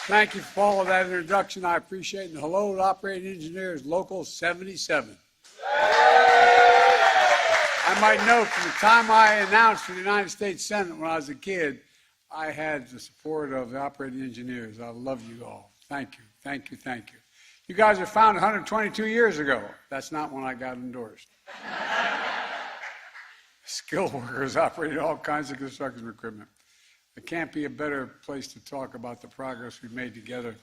Thank you for all of that introduction. I appreciate it. And hello to operating engineers, Local 77. I might note, from the time I announced for the United States Senate when I was a kid, I had the support of the operating engineers. I love you all. Thank you, thank you, thank you. You guys were founded 122 years ago. That's not when I got endorsed. Skilled workers operating all kinds of construction equipment. There can't be a better place to talk about the progress we've made together,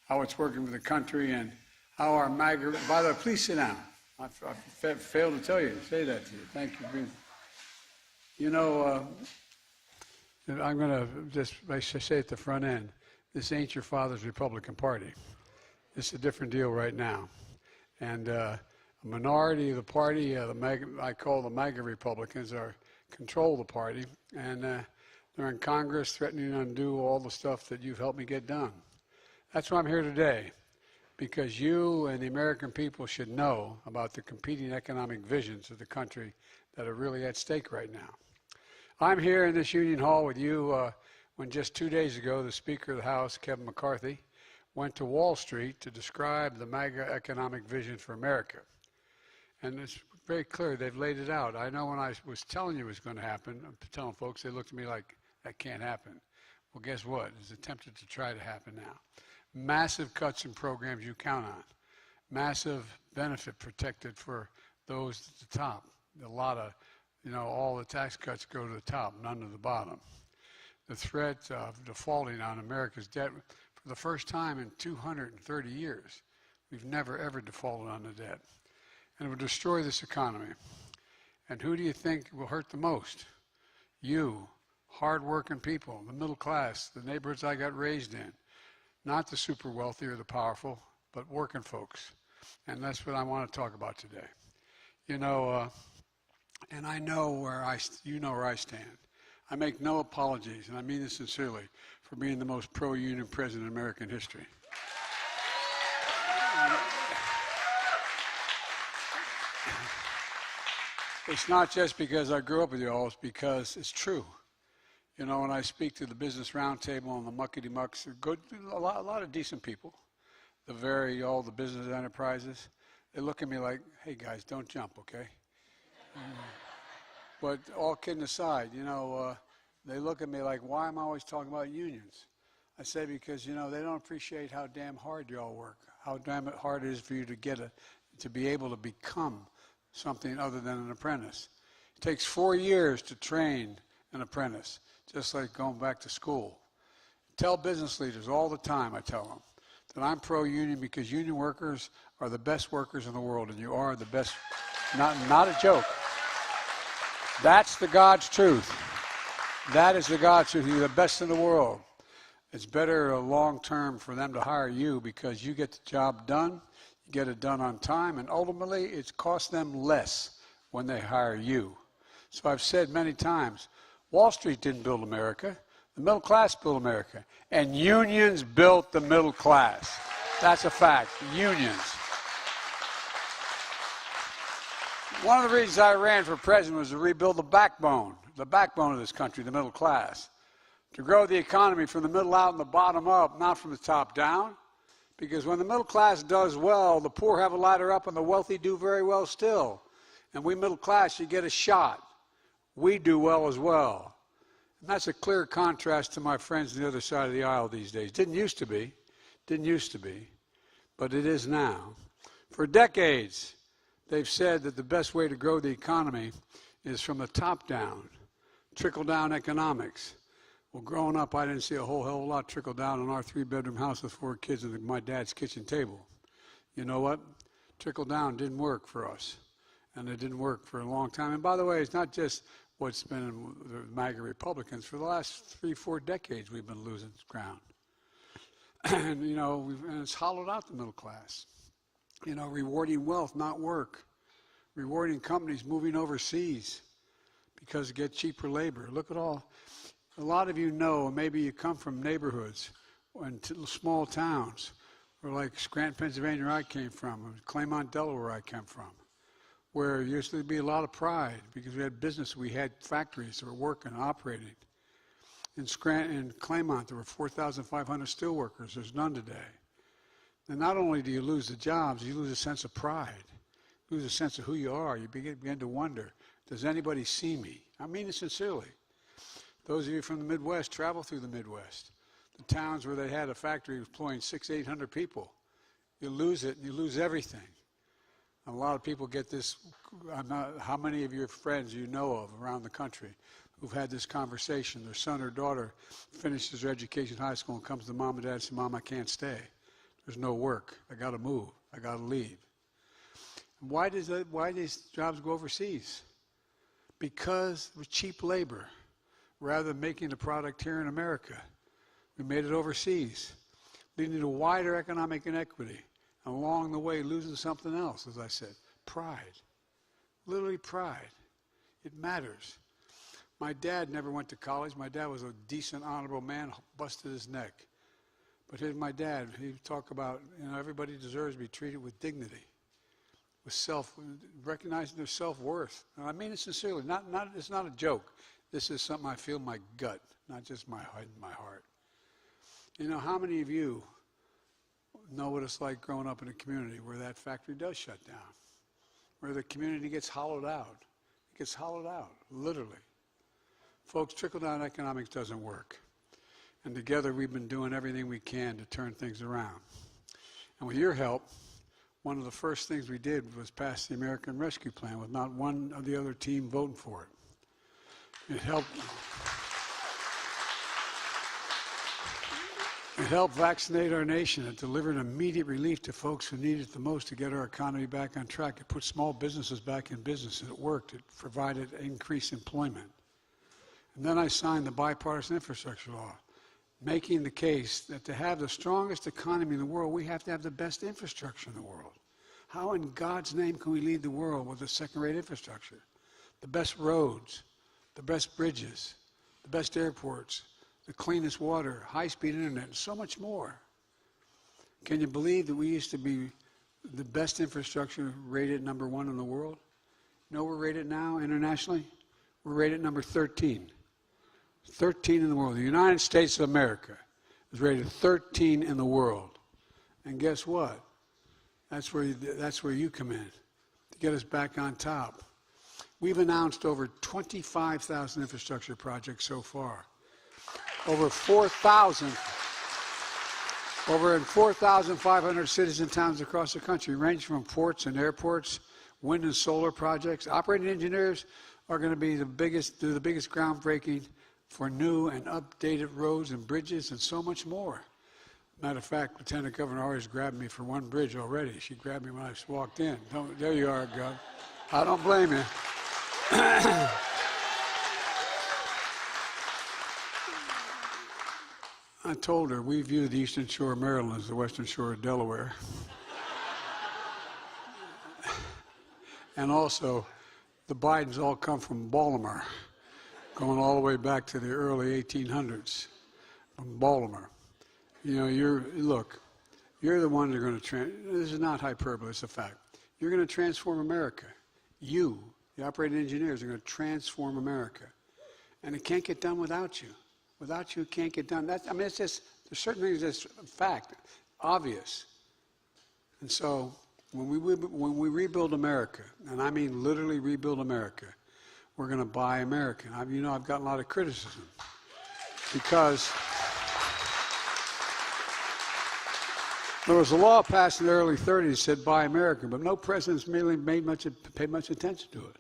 how it's working with the country, and how our MAGA, by the way, please sit down. I failed to tell you, say that to you. Thank you. You know, I'm going to just say at the front end, this ain't your father's Republican Party. It's a different deal right now. And a minority of the party, I call the MAGA Republicans, control the party. And they're in Congress threatening to undo all the stuff that you've helped me get done. That's why I'm here today, because you and the American people should know about the competing economic visions of the country that are really at stake right now. I'm here in this Union Hall with you when just 2 days ago the Speaker of the House, Kevin McCarthy, went to Wall Street to describe the MAGA economic vision for America. And it's very clear, they've laid it out. I know when I was telling you it was going to happen, I'm telling folks, they looked at me like, that can't happen. Well, guess what? It's attempted to try to happen now. Massive cuts in programs you count on. Massive benefit protected for those at the top. A lot of, all the tax cuts go to the top, none to the bottom. The threat of defaulting on America's debt, for the first time in 230 years, we've never, ever defaulted on the debt. And it will destroy this economy. And who do you think will hurt the most? You, hard-working people, the middle class, the neighborhoods I got raised in. Not the super wealthy or the powerful, but working folks. And that's what I want to talk about today. And I know where you know where I stand. I make no apologies, and I mean this sincerely, for being the most pro-union president in American history. It's not just because I grew up with you all, it's because it's true. When I speak to the Business Roundtable and the muckety-mucks, a lot of decent people, all the business enterprises, they look at me like, hey guys, don't jump, okay? But all kidding aside, they look at me like, why am I always talking about unions? I say because, they don't appreciate how damn hard you all work, how damn hard it is for you to be able to become something other than an apprentice. It takes 4 years to train an apprentice, just like going back to school. Tell business leaders all the time, I tell them, that I'm pro-union because union workers are the best workers in the world, and you are the best, not a joke. That's the God's truth. That is the God's truth. You're the best in the world. It's better long-term for them to hire you because you get the job done, you get it done on time, and ultimately it costs them less when they hire you. So I've said many times, Wall Street didn't build America. The middle class built America. And unions built the middle class. That's a fact. Unions. One of the reasons I ran for president was to rebuild the backbone of this country, the middle class. To grow the economy from the middle out and the bottom up, not from the top down. Because when the middle class does well, the poor have a ladder up and the wealthy do very well still. And we middle class, you get a shot. We do well as well. And that's a clear contrast to my friends on the other side of the aisle these days. Didn't used to be, but it is now. For decades, they've said that the best way to grow the economy is from the top down, trickle-down economics. Well, growing up, I didn't see a whole hell of a lot trickle down in our 3-bedroom house with 4 kids and my dad's kitchen table. You know what? Trickle down didn't work for us, and it didn't work for a long time. And by the way, it's not just what's been in the MAGA Republicans. For the last 3-4 decades, we've been losing ground. And, and it's hollowed out the middle class. Rewarding wealth, not work. Rewarding companies moving overseas because they get cheaper labor. Look at a lot of you know, maybe you come from neighborhoods and small towns, or like Scranton, Pennsylvania, where I came from, or Claymont, Delaware, where I came from, where there used to be a lot of pride because we had business, we had factories that were working, operating. In Scranton and Claymont, there were 4,500 steelworkers. There's none today. And not only do you lose the jobs, you lose a sense of pride. You lose a sense of who you are. You begin to wonder, does anybody see me? I mean it sincerely. Those of you from the Midwest, travel through the Midwest. The towns where they had a factory employing 600, 800 people. You lose it, and you lose everything. A lot of people get this, how many of your friends you know of around the country who've had this conversation? Their son or daughter finishes their education in high school and comes to mom and dad and says, Mom, I can't stay. There's no work. I got to move. I got to leave. And why these jobs go overseas? Because of cheap labor. Rather than making the product here in America, we made it overseas, leading to wider economic inequity. And along the way, losing something else, as I said, pride. Literally pride. It matters. My dad never went to college. My dad was a decent, honorable man, busted his neck. But here's my dad. He'd talk about, everybody deserves to be treated with dignity, with recognizing their self-worth. And I mean it sincerely. It's not a joke. This is something I feel in my gut, not just my heart. How many of you know what it's like growing up in a community where that factory does shut down, where the community gets hollowed out? It gets hollowed out, literally. Folks, trickle-down economics doesn't work. And together we've been doing everything we can to turn things around. And with your help, one of the first things we did was pass the American Rescue Plan with not one of the other team voting for it. It helped vaccinate our nation. It delivered immediate relief to folks who needed it the most to get our economy back on track. It put small businesses back in business, and it worked. It provided increased employment. And then I signed the bipartisan infrastructure law, making the case that to have the strongest economy in the world, we have to have the best infrastructure in the world. How in God's name can we lead the world with a second-rate infrastructure? The best roads, the best bridges, the best airports, the cleanest water, high-speed internet, and so much more. Can you believe that we used to be the best infrastructure rated number 1 in the world? You know where we're rated now internationally? We're rated number 13. 13 in the world. The United States of America is rated 13 in the world. And guess what? That's where you come in, to get us back on top. We've announced over 25,000 infrastructure projects so far. Over 4,500 cities and towns across the country, ranging from ports and airports, wind and solar projects. Operating engineers are going to be do the biggest groundbreaking for new and updated roads and bridges and so much more. Matter of fact, Lieutenant Governor always grabbed me for one bridge already. She grabbed me when I just walked in. There you are, Gov. I don't blame you. I told her we view the Eastern Shore of Maryland as the Western Shore of Delaware. And also, the Bidens all come from Baltimore, going all the way back to the early 1800s, from Baltimore. You're the one that are going to, this is not hyperbole, it's a fact. You're going to transform America. You, the operating engineers, are going to transform America. And it can't get done without you. Without you, it can't get done. It's just, there's certain things that's a fact, obvious. And so, when we rebuild America, and I mean literally rebuild America, we're going to buy American. I've gotten a lot of criticism because there was a law passed in the early 30s that said buy American, but no president's really paid much attention to it.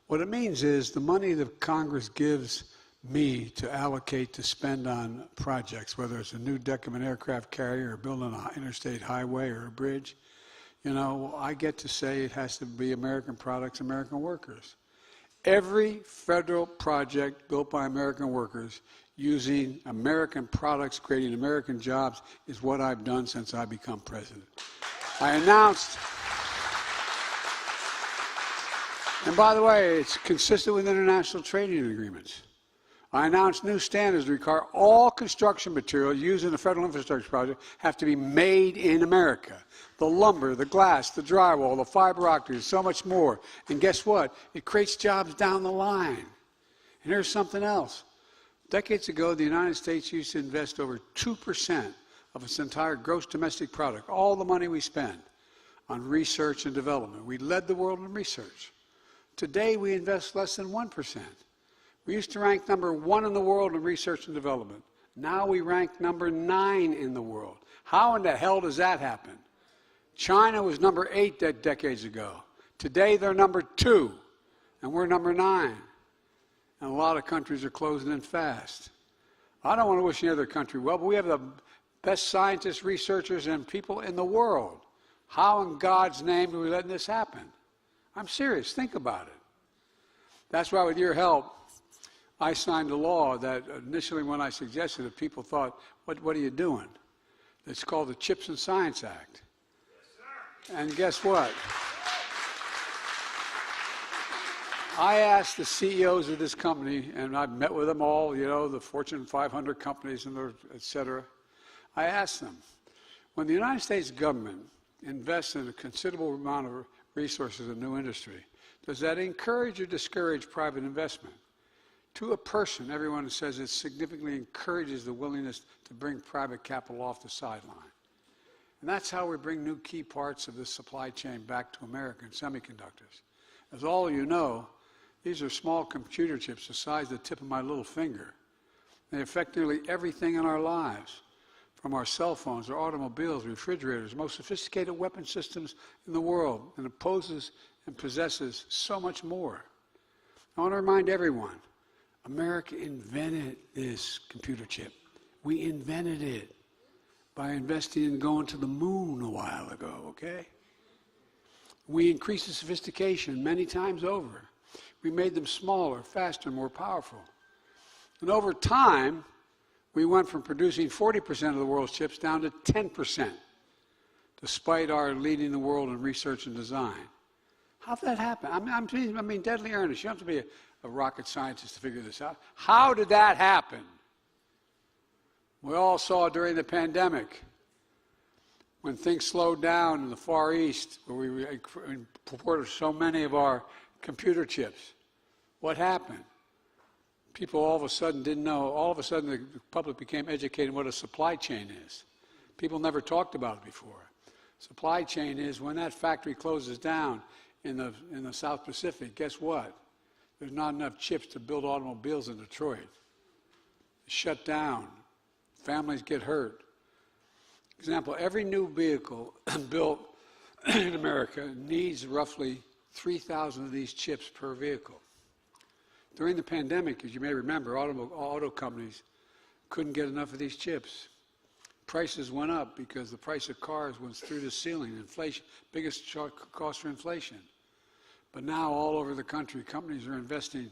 What it means is the money that Congress gives me to allocate to spend on projects, whether it's a new deck of an aircraft carrier or building an interstate highway or a bridge, I get to say it has to be American products, American workers. Every federal project built by American workers using American products, creating American jobs, is what I've done since I become president. I announced, and by the way, it's consistent with international trading agreements. I announced new standards that require all construction material used in a federal infrastructure project have to be made in America. The lumber, the glass, the drywall, the fiber optics, so much more. And guess what? It creates jobs down the line. And here's something else. Decades ago, the United States used to invest over 2% of its entire gross domestic product, all the money we spend, on research and development. We led the world in research. Today, we invest less than 1%. We used to rank number 1 in the world in research and development. Now we rank number 9 in the world. How in the hell does that happen? China was number 8 decades ago. Today, they're number 2, and we're number 9. And a lot of countries are closing in fast. I don't want to wish any other country well, but we have the best scientists, researchers, and people in the world. How in God's name are we letting this happen? I'm serious. Think about it. That's why, with your help, I signed a law that initially when I suggested it, people thought, what are you doing? It's called the Chips and Science Act. Yes, sir. And guess what? I asked the CEOs of this company, and I've met with them all, you know, the Fortune 500 companies, and et cetera. I asked them, when the United States government invests in a considerable amount of resources in new industry, does that encourage or discourage private investment? To a person, everyone says it significantly encourages the willingness to bring private capital off the sideline. And that's how we bring new key parts of the supply chain back to American semiconductors. As all you know, these are small computer chips the size of the tip of my little finger. They affect nearly everything in our lives, from our cell phones, our automobiles, refrigerators, most sophisticated weapon systems in the world, and it poses and possesses so much more. I want to remind everyone, America invented this computer chip. We invented it by investing in going to the moon a while ago, okay? We increased the sophistication many times over. We made them smaller, faster, more powerful. And over time, we went from producing 40% of the world's chips down to 10%, despite our leading the world in research and design. How did that happen? I mean, deadly earnest. You don't have to be a rocket scientist to figure this out. How did that happen? We all saw during the pandemic, when things slowed down in the Far East, where we imported so many of our computer chips. What happened? People all of a sudden didn't know. All of a sudden, the public became educated in what a supply chain is. People never talked about it before. Supply chain is when that factory closes down in the South Pacific, guess what? There's not enough chips to build automobiles in Detroit. It's shut down. Families get hurt. Example, every new vehicle built in America needs roughly 3,000 of these chips per vehicle. During the pandemic, as you may remember, auto companies couldn't get enough of these chips. Prices went up because the price of cars went through the ceiling. Inflation, biggest cost for inflation. But now all over the country, companies are investing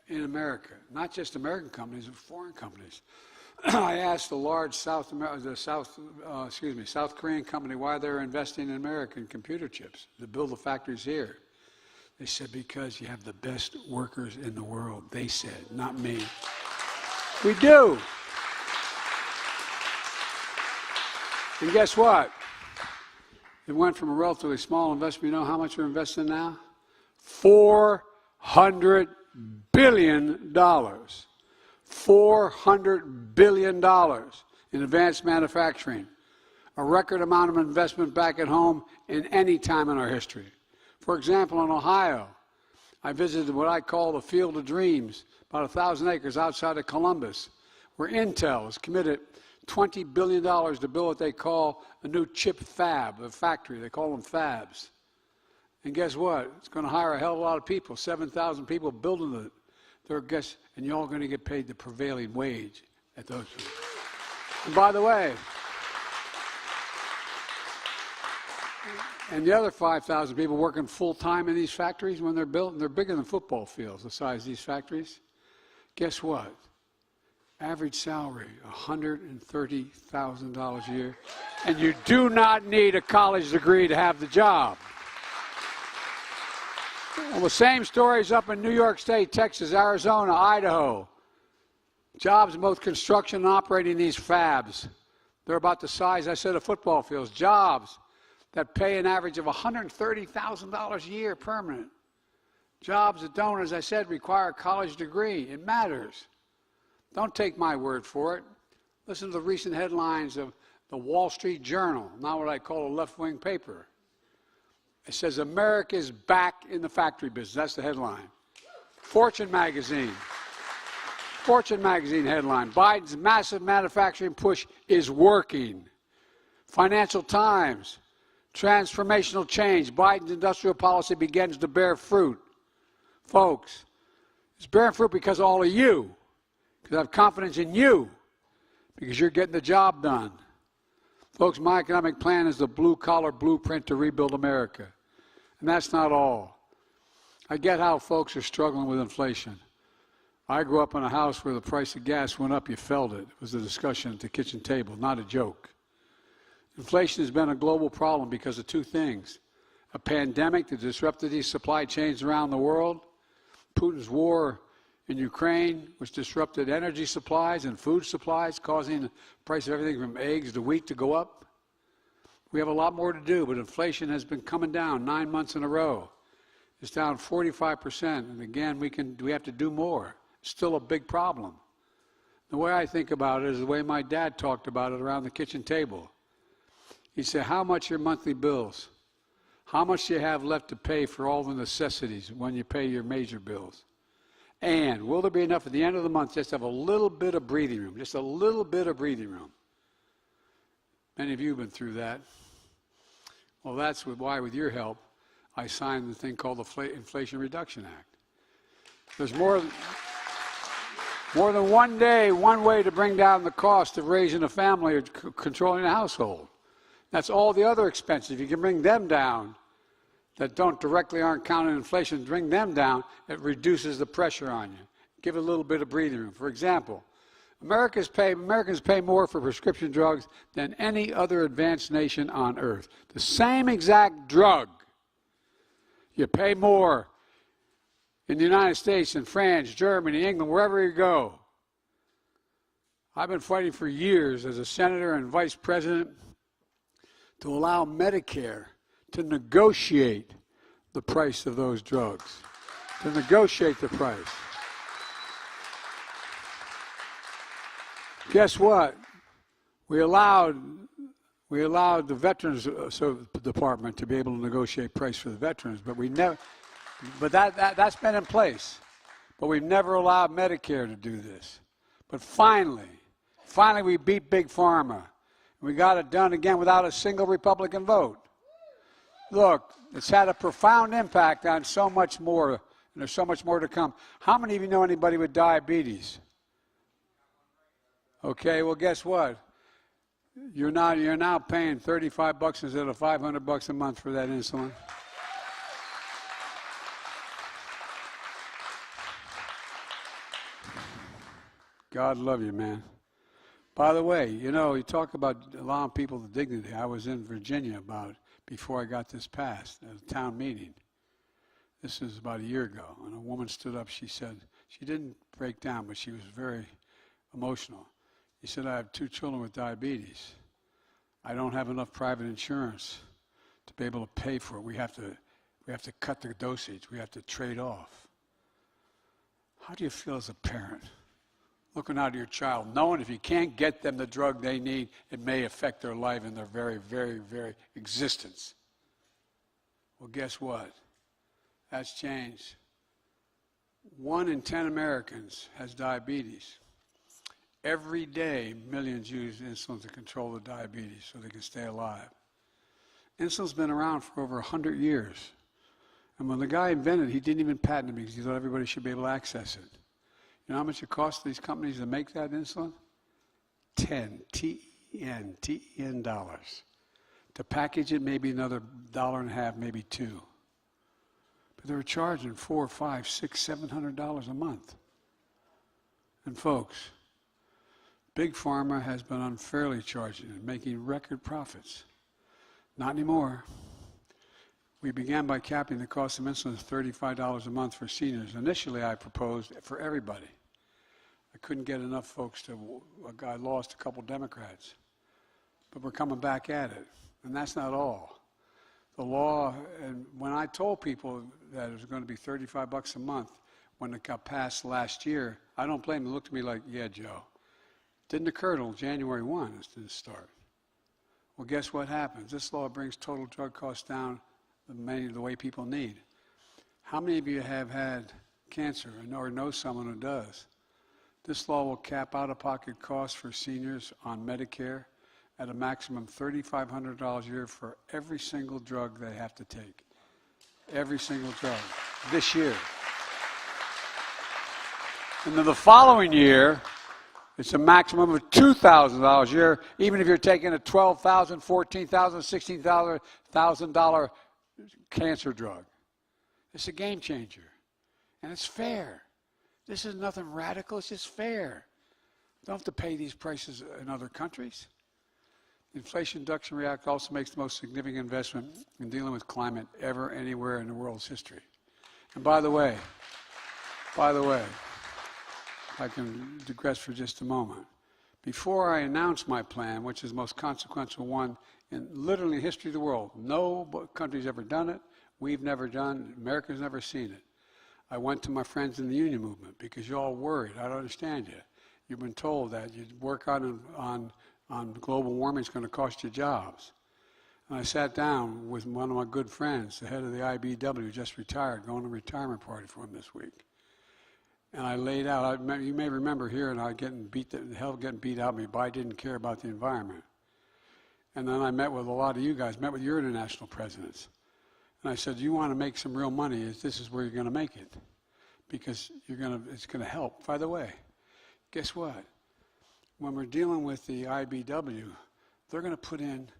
in America. Not just American companies, but foreign companies. I asked the large South Korean company why they're investing in American computer chips to build the factories here. They said, because you have the best workers in the world. They said, not me. We do. And guess what? It went from a relatively small investment. You know how much we're investing now? $400 billion. $400 billion in advanced manufacturing. A record amount of investment back at home in any time in our history. For example, in Ohio, I visited what I call the Field of Dreams, about 1,000 acres outside of Columbus, where Intel has committed $20 billion to build what they call a new chip fab, a factory. They call them fabs. And guess what? It's going to hire a hell of a lot of people, 7,000 people building it. And you're all going to get paid the prevailing wage at those. And by the way, and the other 5,000 people working full-time in these factories when they're built, and they're bigger than football fields, the size of these factories. Guess what? Average salary, $130,000 a year. And you do not need a college degree to have the job. Well, the same stories up in New York State, Texas, Arizona, Idaho. Jobs in both construction and operating these fabs. They're about the size, I said, of football fields. Jobs that pay an average of $130,000 a year permanent. Jobs that don't, as I said, require a college degree. It matters. Don't take my word for it. Listen to the recent headlines of the Wall Street Journal, not what I call a left-wing paper. It says, America is back in the factory business. That's the headline. Fortune magazine headline, Biden's massive manufacturing push is working. Financial Times, transformational change. Biden's industrial policy begins to bear fruit. Folks, it's bearing fruit because of all of you, because I have confidence in you, because you're getting the job done. Folks, my economic plan is the blue-collar blueprint to rebuild America. And that's not all. I get how folks are struggling with inflation. I grew up in a house where the price of gas went up, you felt it. It was a discussion at the kitchen table, not a joke. Inflation has been a global problem because of two things. A pandemic that disrupted these supply chains around the world, Putin's war in Ukraine, which disrupted energy supplies and food supplies, causing the price of everything from eggs to wheat to go up. We have a lot more to do, but inflation has been coming down 9 months in a row. It's down 45%, and again, we have to do more. It's still a big problem. The way I think about it is the way my dad talked about it around the kitchen table. He said, how much are your monthly bills? How much do you have left to pay for all the necessities when you pay your major bills? And will there be enough at the end of the month just to have a little bit of breathing room, just a little bit of breathing room? Many of you have been through that. Well, that's why, with your help, I signed the thing called the Inflation Reduction Act. There's more than one way to bring down the cost of raising a family or controlling a household. That's all the other expenses. If you can bring them down, that aren't counted in inflation, bring them down, it reduces the pressure on you. Give it a little bit of breathing room. For example, Americans pay more for prescription drugs than any other advanced nation on earth. The same exact drug. You pay more in the United States, in France, Germany, England, wherever you go. I've been fighting for years as a senator and vice president to allow Medicare to negotiate the price of those drugs, to negotiate the price. Guess what? We allowed the Veterans Department to be able to negotiate price for the veterans, but that's been in place. But we've never allowed Medicare to do this. But finally we beat Big Pharma. We got it done again without a single Republican vote. Look, it's had a profound impact on so much more, and there's so much more to come. How many of you know anybody with diabetes? Okay, well, guess what? You're now paying $35 instead of $500 a month for that insulin. God love you, man. By the way, you talk about allowing people the dignity. I was in Virginia before I got this passed at a town meeting. This was about a year ago, and a woman stood up. She said, she didn't break down, but she was very emotional. She said, I have 2 children with diabetes. I don't have enough private insurance to be able to pay for it. We have to cut the dosage. We have to trade off. How do you feel as a parent? Looking out at your child, knowing if you can't get them the drug they need, it may affect their life and their very, very, very existence. Well, guess what? That's changed. 1 in 10 Americans has diabetes. Every day, millions use insulin to control the diabetes so they can stay alive. Insulin's been around for over 100 years. And when the guy invented it, he didn't even patent it because he thought everybody should be able to access it. You know how much it costs these companies to make that insulin? $10 dollars. To package it, maybe another $1.50, maybe $2. But they were charging $400, $500, $600, $700 a month. And folks, Big Pharma has been unfairly charging and making record profits. Not anymore. We began by capping the cost of insulin at $35 a month for seniors. Initially, I proposed for everybody. I couldn't get enough folks I lost a couple Democrats. But we're coming back at it. And that's not all. The law, and when I told people that it was going to be $35 a month, when it got passed last year, I don't blame them. It looked at me like, yeah, Joe. Didn't occur until January 1, it didn't start. Well, guess what happens? This law brings total drug costs down the way people need. How many of you have had cancer or know someone who does? This law will cap out-of-pocket costs for seniors on Medicare at a maximum $3,500 a year for every single drug they have to take. Every single drug. This year. And then the following year, it's a maximum of $2,000 a year, even if you're taking a $12,000, $14,000, $16,000 cancer drug. It's a game changer. And it's fair. This is nothing radical, it's just fair. You don't have to pay these prices in other countries. The Inflation Reduction Act also makes the most significant investment in dealing with climate ever, anywhere in the world's history. And by the way, if I can digress for just a moment. Before I announce my plan, which is the most consequential one in literally the history of the world, no country's ever done it, we've never done it, America's never seen it. I went to my friends in the union movement because you're all worried. I don't understand you. You've been told that you work on global warming is going to cost you jobs. And I sat down with one of my good friends, the head of the IBW, just retired, going to a retirement party for him this week. And I laid out, you may remember hearing I getting beat out of me, but I didn't care about the environment. And then I met with a lot of you guys, met with your international presidents. And I said, you want to make some real money, this is where you're going to make it. Because it's going to help. By the way, guess what? When we're dealing with the IBW, they're going to put in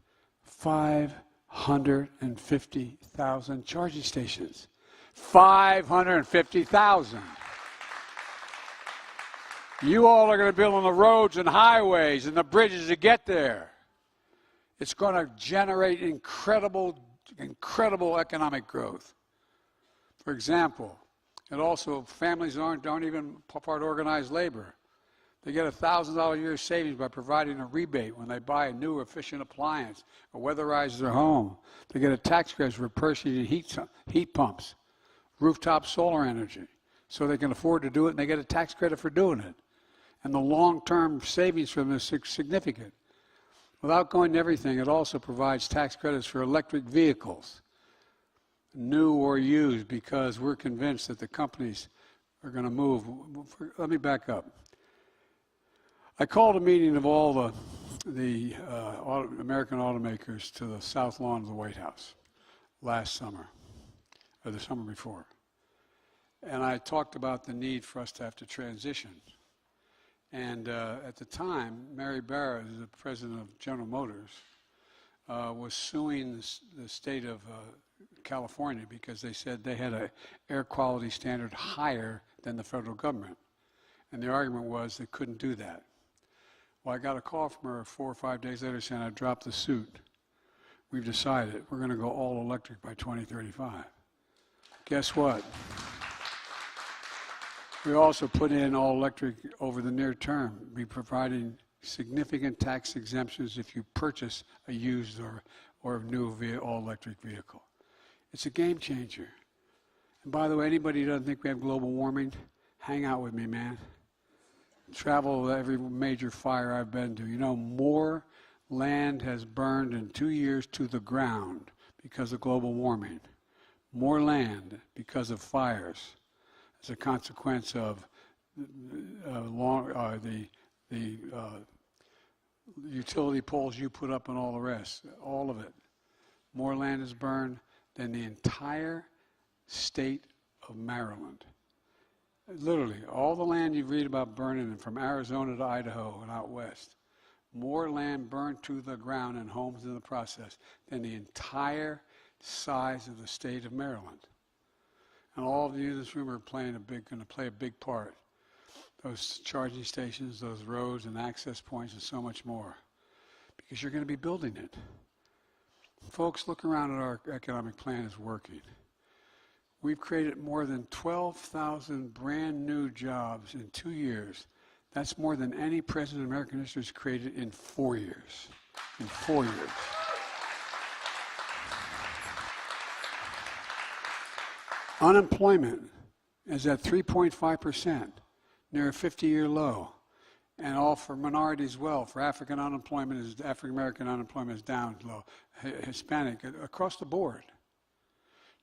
550,000 charging stations. 550,000. You all are going to build on the roads and highways and the bridges to get there. It's going to generate incredible economic growth. For example, it also, families aren't even part of organized labor. They get $1,000 a year savings by providing a rebate when they buy a new efficient appliance or weatherize their home. They get a tax credit for purchasing heat pumps, rooftop solar energy, so they can afford to do it and they get a tax credit for doing it. And the long-term savings from this is significant. Without going to everything, it also provides tax credits for electric vehicles, new or used, because we're convinced that the companies are going to move. Let me back up. I called a meeting of all the American automakers to the south lawn of the White House last summer, or the summer before. And I talked about the need for us to have to transition. And at the time, Mary Barra, the president of General Motors, was suing the state of California because they said they had an air quality standard higher than the federal government. And the argument was they couldn't do that. Well, I got a call from her 4 or 5 days later saying I dropped the suit. We've decided we're going to go all electric by 2035. Guess what? We also put in all electric over the near term. We're providing significant tax exemptions if you purchase a used or a new all electric vehicle. It's a game changer. And by the way, anybody who doesn't think we have global warming, hang out with me, man. Travel every major fire I've been to. You know, more land has burned in 2 years to the ground because of global warming. More land because of fires as a consequence of the utility poles you put up and all the rest. All of it. More land is burned than the entire state of Maryland. Literally, all the land you read about burning from Arizona to Idaho and out west, more land burned to the ground and homes in the process than the entire size of the state of Maryland. And all of you in this room are going to play a big part. Those charging stations, those roads and access points and so much more. Because you're going to be building it. Folks, look around at our economic plan is working. We've created more than 12,000 brand new jobs in 2 years. That's more than any president in American history has created in 4 years. In 4 years. Unemployment is at 3.5%, near a 50-year low. And all for minorities as well. For African American unemployment is down low. Hispanic, across the board.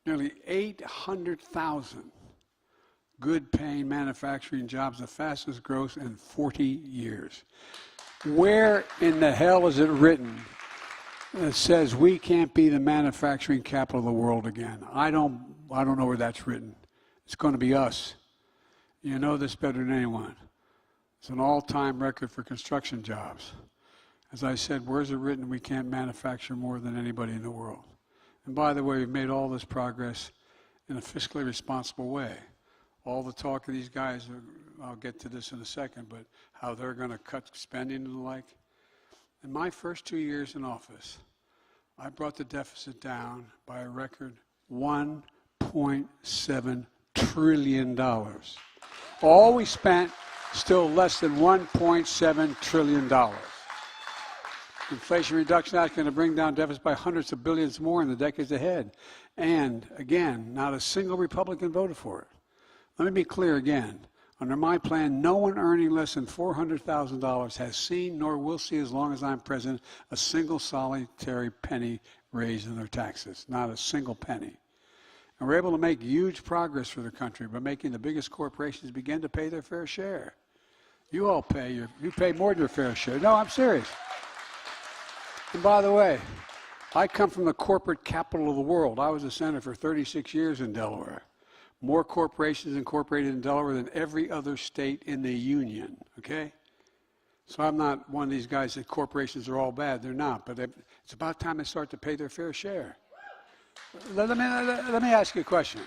Nearly 800,000 good-paying manufacturing jobs, the fastest growth in 40 years. Where in the hell is it written that says we can't be the manufacturing capital of the world again? I don't know where that's written. It's going to be us. You know this better than anyone. It's an all-time record for construction jobs. As I said, where's it written we can't manufacture more than anybody in the world? And by the way, we've made all this progress in a fiscally responsible way. All the talk of these guys, I'll get to this in a second, but how they're going to cut spending and the like. In my first 2 years in office, I brought the deficit down by a record $1.7 trillion. All we spent, still less than $1.7 trillion. Inflation Reduction Act is going to bring down deficits by hundreds of billions more in the decades ahead. And again, not a single Republican voted for it. Let me be clear again. Under my plan, no one earning less than $400,000 has seen nor will see, as long as I'm president, a single solitary penny raised in their taxes. Not a single penny. And we're able to make huge progress for the country by making the biggest corporations begin to pay their fair share. You all pay you pay more than your fair share. No, I'm serious. And by the way, I come from the corporate capital of the world. I was a senator for 36 years in Delaware. More corporations incorporated in Delaware than every other state in the union, okay? So I'm not one of these guys that corporations are all bad. They're not, but it's about time they start to pay their fair share. Let me ask you a question.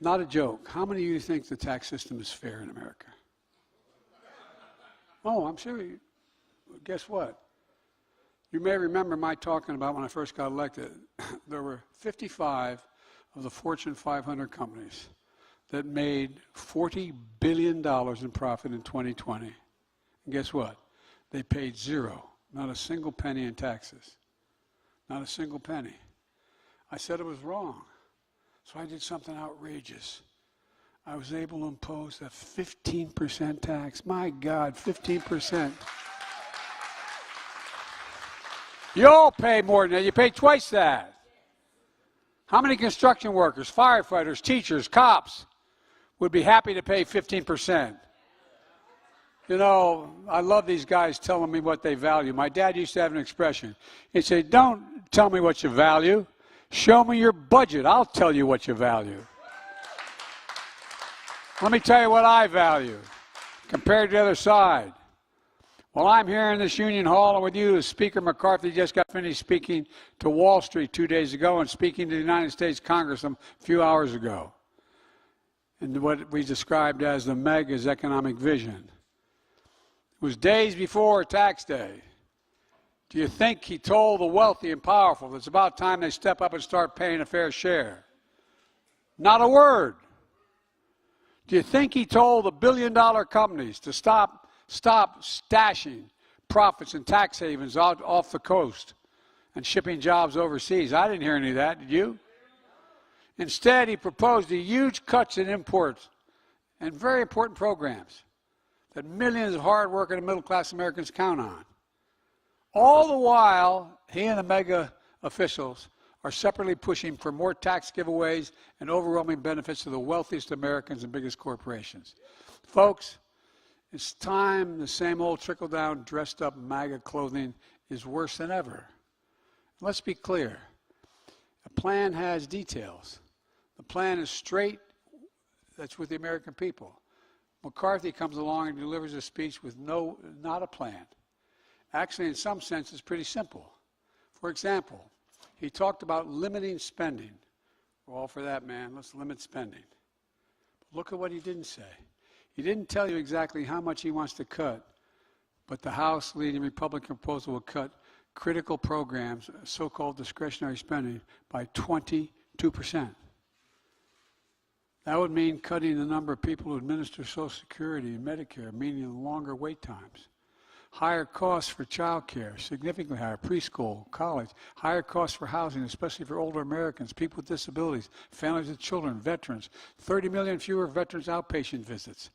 Not a joke. How many of you think the tax system is fair in America? Oh, I'm serious. Guess what? You may remember my talking about when I first got elected. There were 55 of the Fortune 500 companies that made $40 billion in profit in 2020. And guess what? They paid zero, not a single penny in taxes. Not a single penny. I said it was wrong. So I did something outrageous. I was able to impose a 15% tax. My God, 15%. You all pay more than that. You pay twice that. How many construction workers, firefighters, teachers, cops would be happy to pay 15%? You know, I love these guys telling me what they value. My dad used to have an expression. He'd say, don't tell me what you value. Show me your budget. I'll tell you what you value. Let me tell you what I value compared to the other side. Well, I'm here in this Union Hall and with you, Speaker McCarthy just got finished speaking to Wall Street 2 days ago and speaking to the United States Congress a few hours ago. And what we described as the mega's economic vision. It was days before tax day. Do you think he told the wealthy and powerful that it's about time they step up and start paying a fair share? Not a word. Do you think he told the billion-dollar companies to stop stashing profits in tax havens off the coast and shipping jobs overseas? I didn't hear any of that, did you? Instead, he proposed huge cuts in imports and very important programs that millions of hard-working and middle-class Americans count on. All the while, he and the mega officials are separately pushing for more tax giveaways and overwhelming benefits to the wealthiest Americans and biggest corporations. Folks, it's time the same old trickle-down, dressed-up MAGA clothing is worse than ever. Let's be clear. A plan has details. The plan is straight. That's with the American people. McCarthy comes along and delivers a speech with not a plan. Actually, in some sense, it's pretty simple. For example, he talked about limiting spending. We're all for that, man. Let's limit spending. But look at what he didn't say. He didn't tell you exactly how much he wants to cut, but the House leading Republican proposal will cut critical programs, so-called discretionary spending, by 22%. That would mean cutting the number of people who administer Social Security and Medicare, meaning longer wait times. Higher costs for child care, significantly higher, preschool, college, higher costs for housing, especially for older Americans, people with disabilities, families with children, veterans, 30 million fewer veterans outpatient visits,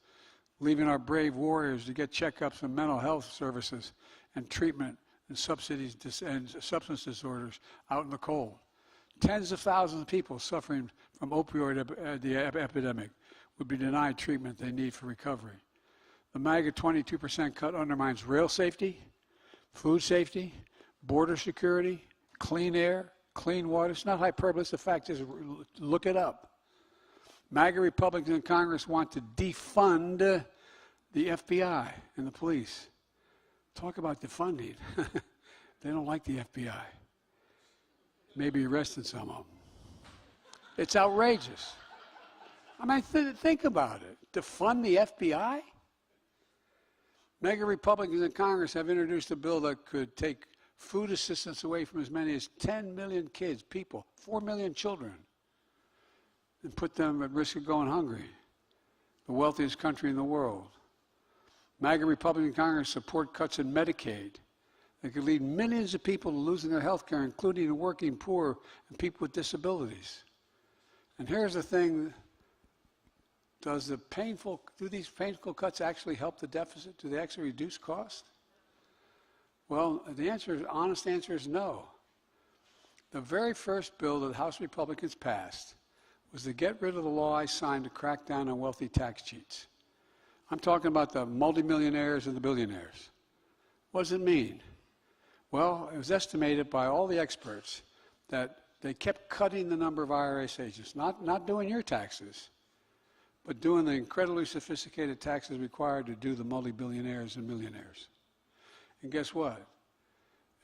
leaving our brave warriors to get checkups and mental health services and treatment and subsidies and substance disorders out in the cold. Tens of thousands of people suffering from opioid epidemic would be denied treatment they need for recovery. The MAGA 22% cut undermines rail safety, food safety, border security, clean air, clean water. It's not hyperbole, it's the fact. Just look it up. MAGA Republicans in Congress want to defund the FBI and the police. Talk about defunding. They don't like the FBI. Maybe arresting some of them. It's outrageous. I mean, think about it. Defund the FBI? MAGA Republicans in Congress have introduced a bill that could take food assistance away from as many as 10 million kids, people, 4 million children, and put them at risk of going hungry. The wealthiest country in the world. MAGA Republican Congress support cuts in Medicaid that could lead millions of people to losing their health care, including the working poor and people with disabilities. And here's the thing. Do these painful cuts actually help the deficit? Do they actually reduce cost? Well, honest answer is no. The very first bill that House Republicans passed was to get rid of the law I signed to crack down on wealthy tax cheats. I'm talking about the multimillionaires and the billionaires. What does it mean? Well, it was estimated by all the experts that they kept cutting the number of IRS agents, not doing your taxes, but doing the incredibly sophisticated taxes required to do the multi-billionaires and millionaires. And guess what?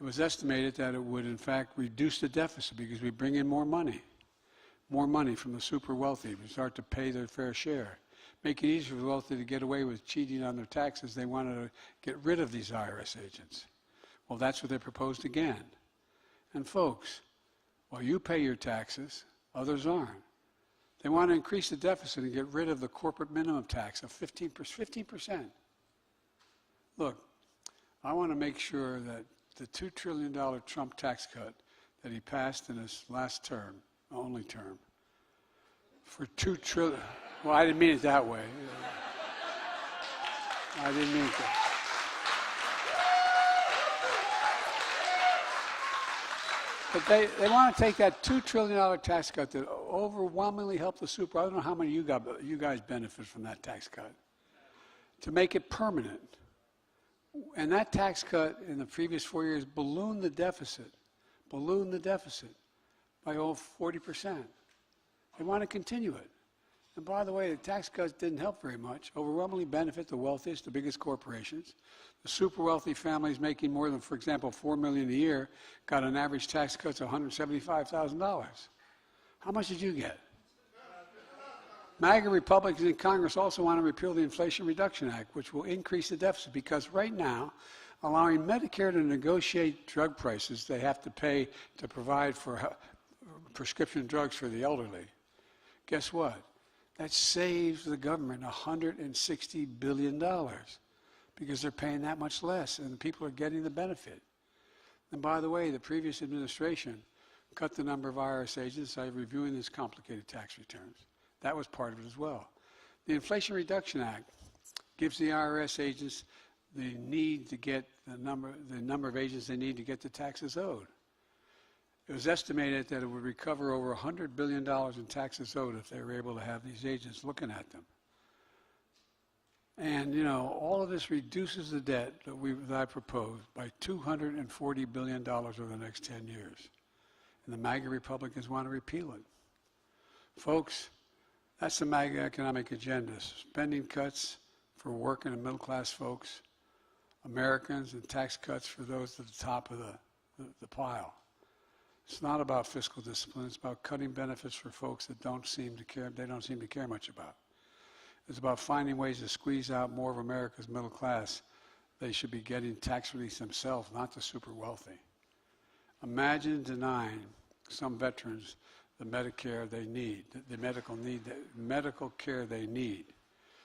It was estimated that it would, in fact, reduce the deficit because we bring in more money from the super wealthy. We start to pay their fair share. Make it easier for the wealthy to get away with cheating on their taxes. They wanted to get rid of these IRS agents. Well, that's what they proposed again. And folks, while you pay your taxes, others aren't. They want to increase the deficit and get rid of the corporate minimum tax of 15%. Look, I want to make sure that the $2 trillion Trump tax cut that he passed in his last term, only term, for $2 trillion, well, I didn't mean it that way. I didn't mean it that way. But they want to take that $2 trillion tax cut that overwhelmingly helped the super. I don't know how many of you guys benefit from that tax cut, to make it permanent. And that tax cut in the previous 4 years ballooned the deficit by over 40%. They want to continue it. And by the way, the tax cuts didn't help very much. Overwhelmingly benefit the wealthiest, the biggest corporations. The super wealthy families making more than, for example, $4 million a year got an average tax cut of $175,000. How much did you get? MAGA Republicans in Congress also want to repeal the Inflation Reduction Act, which will increase the deficit because right now, allowing Medicare to negotiate drug prices they have to pay to provide for prescription drugs for the elderly, guess what? That saves the government $160 billion because they're paying that much less and the people are getting the benefit. And by the way, the previous administration cut the number of IRS agents by reviewing these complicated tax returns. That was part of it as well. The Inflation Reduction Act gives the IRS agents the need to get the number of agents they need to get the taxes owed. It was estimated that it would recover over $100 billion in taxes owed if they were able to have these agents looking at them. And, you know, all of this reduces the debt that I proposed by $240 billion over the next 10 years. And the MAGA Republicans want to repeal it. Folks, that's the MAGA economic agenda. Spending cuts for working and middle-class folks, Americans, and tax cuts for those at the top of the pile. It's not about fiscal discipline. It's about cutting benefits for folks that don't seem to care much about. It's about finding ways to squeeze out more of America's middle class. They should be getting tax relief themselves, not the super wealthy. Imagine denying some veterans the Medicare they need, the medical care they need,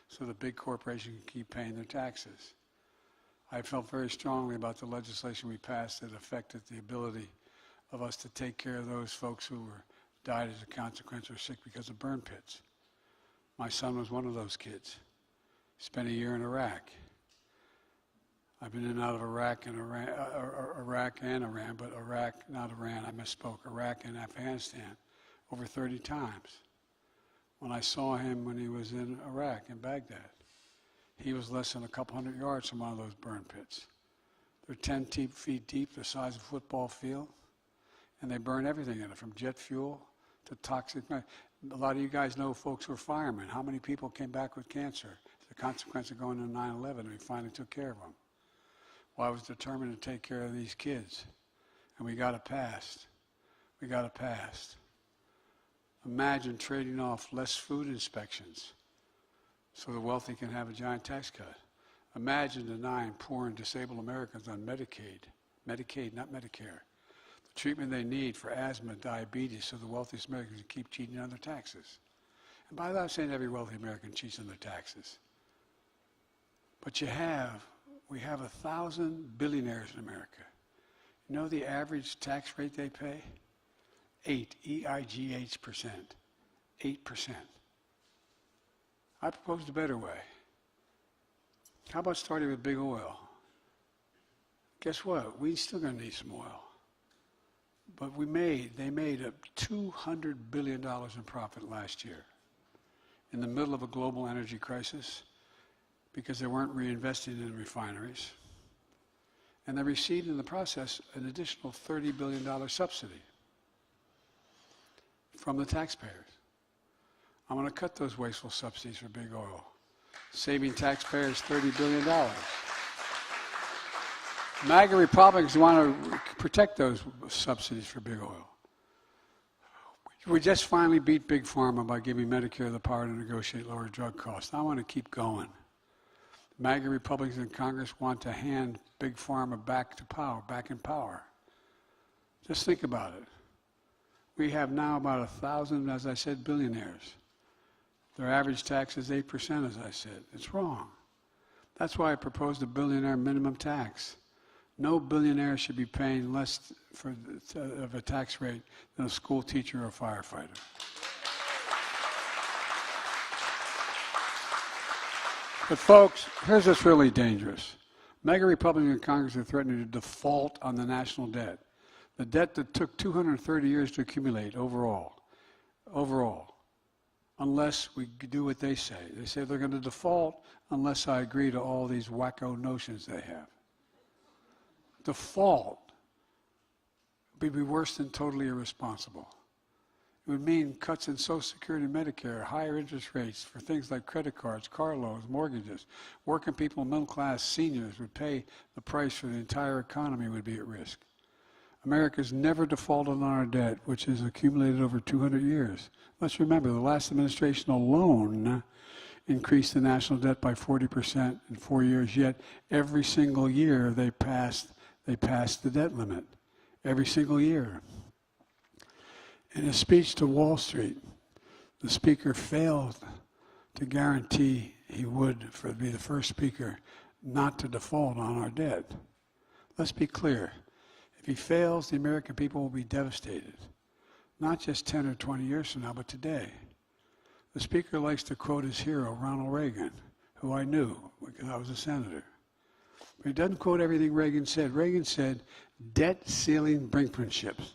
so the big corporation can keep paying their taxes. I felt very strongly about the legislation we passed that affected the ability of us to take care of those folks who died as a consequence or sick because of burn pits. My son was one of those kids. Spent a year in Iraq. I've been in and out of Iraq and Iran, but Iraq, not Iran, I misspoke, Iraq and Afghanistan over 30 times. When I saw him when he was in Iraq, in Baghdad, he was less than a couple hundred yards from one of those burn pits. They're 10 feet deep, the size of a football field, and they burn everything in it, from jet fuel to toxic. A lot of you guys know folks who are firemen. How many people came back with cancer as a consequence of going to 9/11, and we finally took care of them? Well, I was determined to take care of these kids, and we got it passed. We got it passed. Imagine trading off less food inspections so the wealthy can have a giant tax cut. Imagine denying poor and disabled Americans on Medicaid, not Medicare, the treatment they need for asthma, diabetes, so the wealthiest Americans can keep cheating on their taxes. And by that, I'm saying every wealthy American cheats on their taxes. But we have 1,000 billionaires in America. You know the average tax rate they pay? 8%. 8%. I proposed a better way. How about starting with big oil? Guess what? We're still going to need some oil. But they made up $200 billion in profit last year in the middle of a global energy crisis because they weren't reinvesting in refineries. And they received in the process an additional $30 billion subsidy from the taxpayers. I'm going to cut those wasteful subsidies for big oil, saving taxpayers $30 billion. MAGA Republicans want to protect those subsidies for big oil. We just finally beat Big Pharma by giving Medicare the power to negotiate lower drug costs. I want to keep going. MAGA Republicans in Congress want to hand Big Pharma back in power. Just think about it. We have now about 1,000, as I said, billionaires. Their average tax is 8%, as I said. It's wrong. That's why I proposed a billionaire minimum tax. No billionaire should be paying less of a tax rate than a school teacher or a firefighter. But folks, here's what's really dangerous. MAGA Republicans in Congress are threatening to default on the national debt. The debt that took 230 years to accumulate overall, unless we do what they say. They say they're going to default unless I agree to all these wacko notions they have. Default would be worse than totally irresponsible. It would mean cuts in Social Security and Medicare, higher interest rates for things like credit cards, car loans, mortgages. Working people, middle class, seniors would pay the price for the entire economy would be at risk. America's never defaulted on our debt, which has accumulated over 200 years. Let's remember, the last administration alone increased the national debt by 40% in 4 years, yet every single year they passed the debt limit. Every single year. In a speech to Wall Street, the speaker failed to guarantee he would be the first speaker not to default on our debt. Let's be clear. If he fails, the American people will be devastated. Not just 10 or 20 years from now, but today. The speaker likes to quote his hero, Ronald Reagan, who I knew because I was a senator. But he doesn't quote everything Reagan said. Reagan said, debt ceiling brinkmanships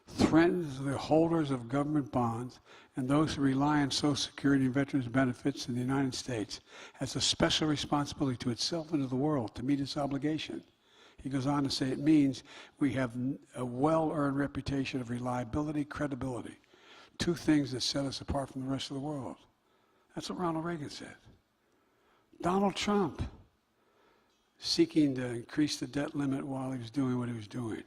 threatens the holders of government bonds and those who rely on Social Security and veterans benefits in the United States has a special responsibility to itself and to the world to meet its obligation. He goes on to say it means we have a well-earned reputation of reliability, credibility, two things that set us apart from the rest of the world. That's what Ronald Reagan said. Donald Trump, seeking to increase the debt limit while he was doing what he was doing.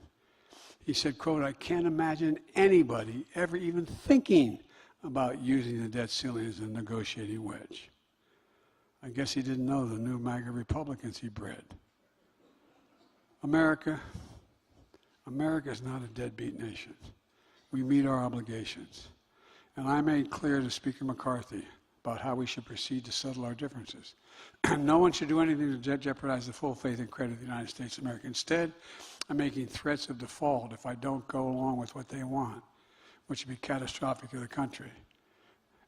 He said, quote, I can't imagine anybody ever even thinking about using the debt ceiling as a negotiating wedge. I guess he didn't know the new MAGA Republicans he bred. America is not a deadbeat nation. We meet our obligations. And I made clear to Speaker McCarthy about how we should proceed to settle our differences. No one should do anything to jeopardize the full faith and credit of the United States of America. Instead, I'm making threats of default if I don't go along with what they want, which would be catastrophic to the country.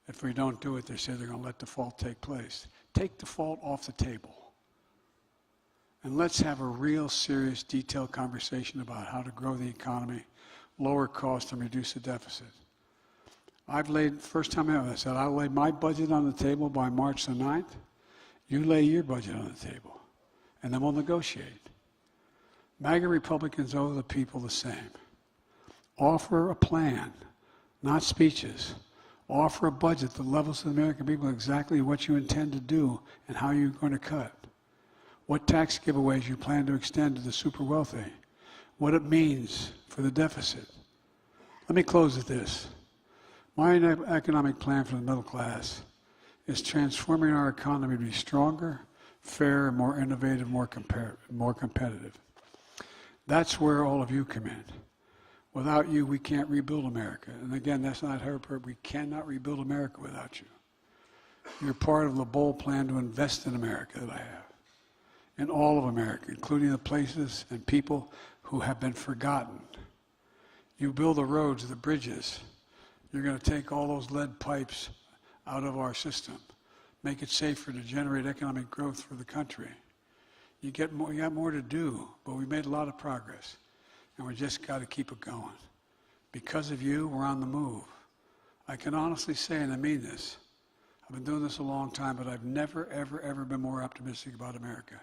If we don't do it, they say they're going to let default take place. Take default off the table. And let's have a real serious, detailed conversation about how to grow the economy, lower costs, and reduce the deficit. First time ever, I said, I'll lay my budget on the table by March the 9th. You lay your budget on the table, and then we'll negotiate. MAGA Republicans owe the people the same. Offer a plan, not speeches. Offer a budget that levels to the American people exactly what you intend to do and how you're going to cut. What tax giveaways you plan to extend to the super wealthy. What it means for the deficit. Let me close with this. My economic plan for the middle class is transforming our economy to be stronger, fairer, more innovative, more competitive. That's where all of you come in. Without you, we can't rebuild America. And again, that's not her purpose. We cannot rebuild America without you. You're part of the bold plan to invest in America that I have. In all of America, including the places and people who have been forgotten. You build the roads, the bridges. You're going to take all those lead pipes out of our system, make it safer to generate economic growth for the country. You got more to do, but we made a lot of progress, and we just got to keep it going. Because of you, we're on the move. I can honestly say, and I mean this, I've been doing this a long time, but I've never, ever, ever been more optimistic about America.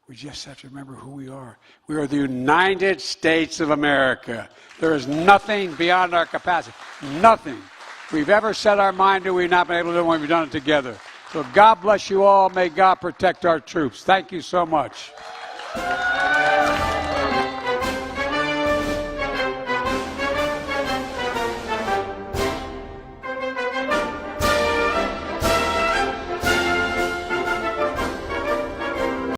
We just have to remember who we are. We are the United States of America. There is nothing beyond our capacity. Nothing we've ever set our mind to, we've not been able to do when we've done it together. So God bless you all. May God protect our troops. Thank you so much.